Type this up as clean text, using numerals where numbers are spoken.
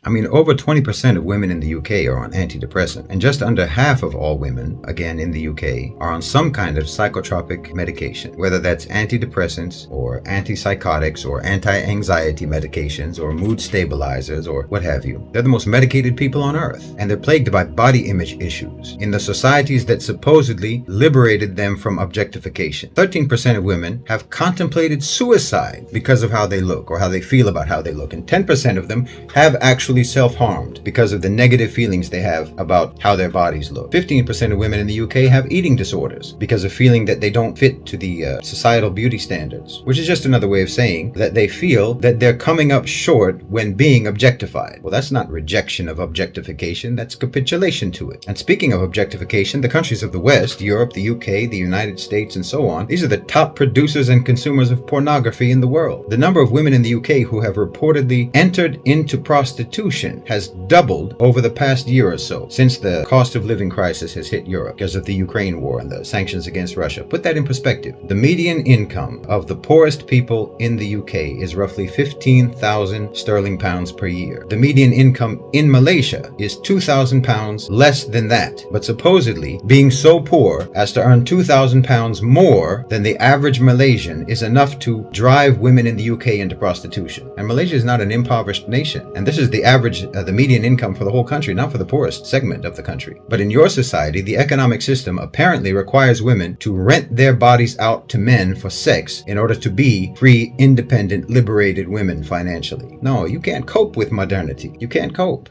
I mean, over 20% of women in the UK are on antidepressant, and just under half of all women, again in the UK, are on some kind of psychotropic medication, whether that's antidepressants or antipsychotics or anti-anxiety medications or mood stabilizers or what have you. They're the most medicated people on earth, and they're plagued by body image issues in the societies that supposedly liberated them from objectification. 13% of women have contemplated suicide because of how they look or how they feel about how they look, and 10% of them have actually self-harmed because of the negative feelings they have about how their bodies look. 15% of women in the UK have eating disorders because of feeling that they don't fit to the societal beauty standards, which is just another way of saying that they feel that they're coming up short when being objectified. Well, that's not rejection of objectification, that's capitulation to it. And speaking of objectification, the countries of the West, Europe, the UK, the United States, and so on, these are the top producers and consumers of pornography in the world. The number of women in the UK who have reportedly entered into prostitution has doubled over the past year or so, since the cost of living crisis has hit Europe because of the Ukraine war and the sanctions against Russia. Put that in perspective. The median income of the poorest people in the UK is roughly 15,000 sterling pounds per year. The median income in Malaysia is 2,000 pounds less than that. But supposedly, being so poor as to earn 2,000 pounds more than the average Malaysian is enough to drive women in the UK into prostitution. And Malaysia is not an impoverished nation. And this is the average, the median income for the whole country, not for the poorest segment of the country. But in your society, the economic system apparently requires women to rent their bodies out to men for sex in order to be free, independent, liberated women financially. No, you can't cope with modernity. You can't cope.